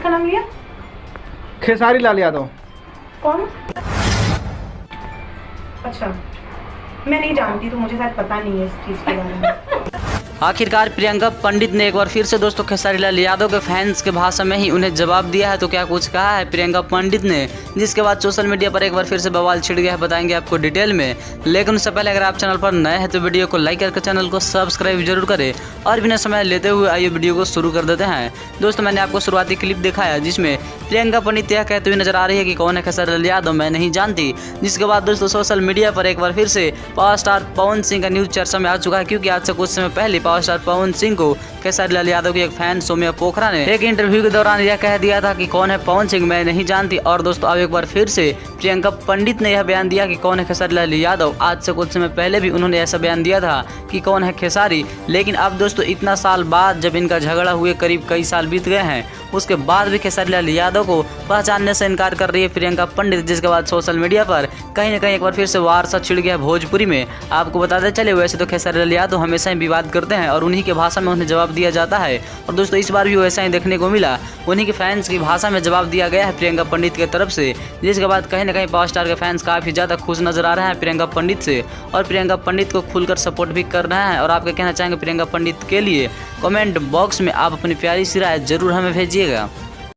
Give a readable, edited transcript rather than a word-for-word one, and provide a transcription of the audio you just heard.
किसका नाम लिया? खेसारी लाल यादव। कौन? अच्छा, मैं नहीं जानती, तो मुझे शायद पता नहीं है इस चीज़ के बारे में। आखिरकार प्रियंका पंडित ने एक बार फिर से दोस्तों खेसारी लाल यादव के फैंस के भाषा में ही उन्हें जवाब दिया है। तो क्या कुछ कहा है प्रियंका पंडित ने, जिसके बाद सोशल मीडिया पर एक बार फिर से बवाल छिड़ गया है, बताएंगे आपको डिटेल में। लेकिन उससे पहले अगर आप चैनल पर नए हैं तो वीडियो को लाइक करके चैनल को सब्सक्राइब जरूर करें। और बिना समय लेते हुए आइए वीडियो को शुरू कर देते हैं। दोस्तों मैंने आपको शुरुआती क्लिप दिखाया जिसमें प्रियंका पंडित यह कहते हुए नजर आ रही है कि कौन है खेसारी लाल यादव, मैं नहीं जानती। जिसके बाद दोस्तों सोशल मीडिया पर एक बार फिर से पावर स्टार पवन सिंह का न्यूज चर्चा में आ चुका है, क्योंकि आज से कुछ समय पहले पावर स्टार पवन सिंह को खेसारी लाल यादव की एक फैन सौम्या पोखरा ने एक इंटरव्यू के दौरान यह कह दिया था कि कौन है पवन सिंह, मैं नहीं जानती। और दोस्तों अब एक बार फिर से प्रियंका पंडित ने यह बयान दिया कि कौन है खेसारी लाल यादव। आज से कुछ समय पहले भी उन्होंने ऐसा बयान दिया था कि कौन है खेसारी, लेकिन अब दोस्तों इतना साल बाद जब इनका झगड़ा हुए करीब कई साल बीत गए हैं, उसके बाद भी खेसारी लाल यादव को पहचानने से इनकार कर रही है प्रियंका पंडित। जिसके बाद सोशल मीडिया पर कहीं न कहीं एक बार फिर से वार सा छिड़ गया भोजपुरी में। आपको बताते चले वैसे तो खेसारी लाल यादव हमेशा ही विवाद करते हैं और उन्हीं की भाषा में उन्हें जवाब दिया जाता है। और दोस्तों इस बार भी वैसा ही देखने को मिला, उन्हीं के फैंस की भाषा में जवाब दिया गया है प्रियंका पंडित की तरफ से। जिसके बाद कहीं न कहीं पावर स्टार के फैंस काफ़ी ज़्यादा खुश नजर आ रहे हैं प्रियंका पंडित से, और प्रियंका पंडित को खुलकर सपोर्ट भी कर रहे हैं। और आप क्या कहना चाहेंगे प्रियंका पंडित के लिए, कमेंट बॉक्स में आप अपनी प्यारी सी राय जरूर हमें भेजिएगा।